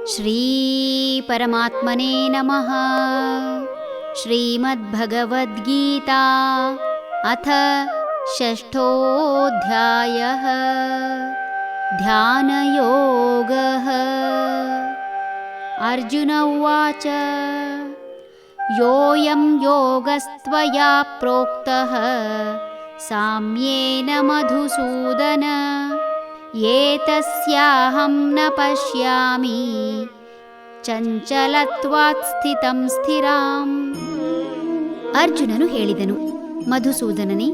ಶ್ರೀ ಪರಮಾತ್ಮನೇ ನಮಃ. ಶ್ರೀಮದ್ಭಗವದ್ಗೀತಾ ಅಥ ಷಷ್ಠೋಧ್ಯಾಯಃ. ಧ್ಯಾನಯೋಗಃ. ಅರ್ಜುನ ಉವಾಚ ಯೋಯಂ ಯೋಗಸ್ತ್ವಯಾ ಪ್ರೋಕ್ತಃ ಸಾಮ್ಯೇನ ಮಧುಸೂದನ ಏತಸ್ಯಾಹಂ ನ ಪಶ್ಯಾಮಿ ಚಂಚಲತ್ವಾತ್ ಸ್ಥಿತಂ ಸ್ಥಿರಾಂ. ಅರ್ಜುನನು ಹೇಳಿದನು, ಮಧುಸೂದನನೇ,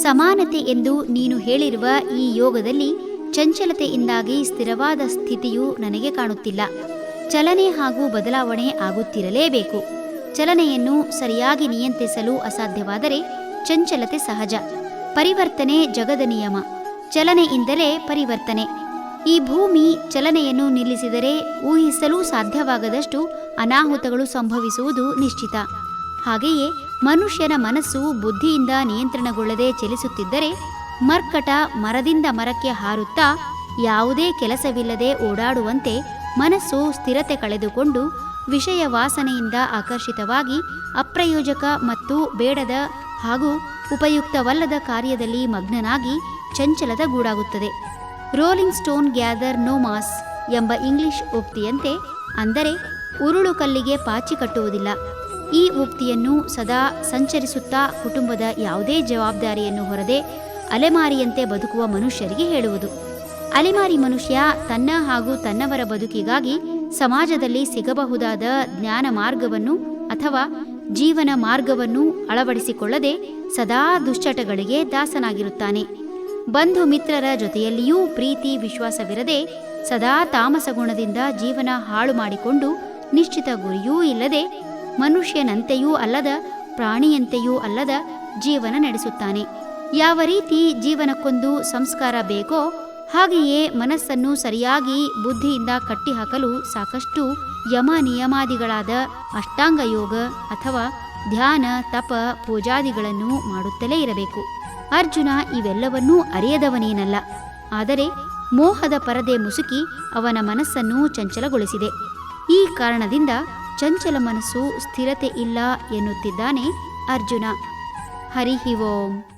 ಸಮಾನತೆ ಎಂದು ನೀನು ಹೇಳಿರುವ ಈ ಯೋಗದಲ್ಲಿ ಚಂಚಲತೆಯಿಂದಾಗಿ ಸ್ಥಿರವಾದ ಸ್ಥಿತಿಯು ನನಗೆ ಕಾಣುತ್ತಿಲ್ಲ. ಚಲನೆ ಹಾಗೂ ಬದಲಾವಣೆ ಆಗುತ್ತಿರಲೇಬೇಕು. ಚಲನೆಯನ್ನು ಸರಿಯಾಗಿ ನಿಯಂತ್ರಿಸಲು ಅಸಾಧ್ಯವಾದರೆ ಚಂಚಲತೆ ಸಹಜ. ಪರಿವರ್ತನೆ ಜಗದ ನಿಯಮ. ಚಲನೆಯಿಂದಲೇ ಪರಿವರ್ತನೆ. ಈ ಭೂಮಿ ಚಲನೆಯನ್ನು ನಿಲ್ಲಿಸಿದರೆ ಊಹಿಸಲು ಸಾಧ್ಯವಾಗದಷ್ಟು ಅನಾಹುತಗಳು ಸಂಭವಿಸುವುದು ನಿಶ್ಚಿತ. ಹಾಗೆಯೇ ಮನುಷ್ಯನ ಮನಸ್ಸು ಬುದ್ಧಿಯಿಂದ ನಿಯಂತ್ರಣಗೊಳ್ಳದೆ ಚಲಿಸುತ್ತಿದ್ದರೆ ಮರ್ಕಟ ಮರದಿಂದ ಮರಕ್ಕೆ ಹಾರುತ್ತಾ ಯಾವುದೇ ಕೆಲಸವಿಲ್ಲದೆ ಓಡಾಡುವಂತೆ ಮನಸ್ಸು ಸ್ಥಿರತೆ ಕಳೆದುಕೊಂಡು ವಿಷಯ ವಾಸನೆಯಿಂದ ಆಕರ್ಷಿತವಾಗಿ ಅಪ್ರಯೋಜಕ ಮತ್ತು ಬೇಡದ ಹಾಗೂ ಉಪಯುಕ್ತವಲ್ಲದ ಕಾರ್ಯದಲ್ಲಿ ಮಗ್ನನಾಗಿ ಚಂಚಲದ ಗೂಡಾಗುತ್ತದೆ. Rolling stone gather no moss ಎಂಬ ಇಂಗ್ಲಿಷ್ ಉಕ್ತಿಯಂತೆ, ಅಂದರೆ ಉರುಳು ಕಲ್ಲಿಗೆ ಪಾಚಿ ಕಟ್ಟುವುದಿಲ್ಲ. ಈ ಉಕ್ತಿಯನ್ನು ಸದಾ ಸಂಚರಿಸುತ್ತಾ ಕುಟುಂಬದ ಯಾವುದೇ ಜವಾಬ್ದಾರಿಯನ್ನು ಹೊರದೆ ಅಲೆಮಾರಿಯಂತೆ ಬದುಕುವ ಮನುಷ್ಯರಿಗೆ ಹೇಳುವುದು. ಅಲೆಮಾರಿ ಮನುಷ್ಯ ತನ್ನ ಹಾಗೂ ತನ್ನವರ ಬದುಕಿಗಾಗಿ ಸಮಾಜದಲ್ಲಿ ಸಿಗಬಹುದಾದ ಜ್ಞಾನ ಮಾರ್ಗವನ್ನು ಅಥವಾ ಜೀವನ ಮಾರ್ಗವನ್ನು ಅಳವಡಿಸಿಕೊಳ್ಳದೆ ಸದಾ ದುಶ್ಚಟಗಳಿಗೆ ದಾಸನಾಗಿರುತ್ತಾನೆ. ಬಂಧು ಮಿತ್ರರ ಜೊತೆಯಲ್ಲಿಯೂ ಪ್ರೀತಿ ವಿಶ್ವಾಸವಿರದೆ ಸದಾ ತಾಮಸ ಗುಣದಿಂದ ಜೀವನ ಹಾಳು ಮಾಡಿಕೊಂಡು ನಿಶ್ಚಿತ ಗುರಿಯೂ ಇಲ್ಲದೆ ಮನುಷ್ಯನಂತೆಯೂ ಅಲ್ಲದ ಪ್ರಾಣಿಯಂತೆಯೂ ಅಲ್ಲದ ಜೀವನ ನಡೆಸುತ್ತಾನೆ. ಯಾವ ರೀತಿ ಜೀವನಕ್ಕೊಂದು ಸಂಸ್ಕಾರ ಬೇಕೋ ಹಾಗೆಯೇ ಮನಸ್ಸನ್ನು ಸರಿಯಾಗಿ ಬುದ್ಧಿಯಿಂದ ಕಟ್ಟಿಹಾಕಲು ಸಾಕಷ್ಟು ಯಮ ನಿಯಮಾದಿಗಳಾದ ಅಷ್ಟಾಂಗ ಯೋಗ ಅಥವಾ ಧ್ಯಾನ ತಪ ಪೂಜಾದಿಗಳನ್ನು ಮಾಡುತ್ತಲೇ ಇರಬೇಕು. ಅರ್ಜುನ ಇವೆಲ್ಲವನ್ನೂ ಅರಿಯದವನೇನಲ್ಲ. ಆದರೆ ಮೋಹದ ಪರದೆ ಮುಸುಕಿ ಅವನ ಮನಸ್ಸನ್ನು ಚಂಚಲಗೊಳಿಸಿದೆ. ಈ ಕಾರಣದಿಂದ ಚಂಚಲ ಮನಸ್ಸು ಸ್ಥಿರತೆ ಇಲ್ಲ ಎನ್ನುತ್ತಿದ್ದಾನೆ ಅರ್ಜುನ. ಹರಿ ಓಂ.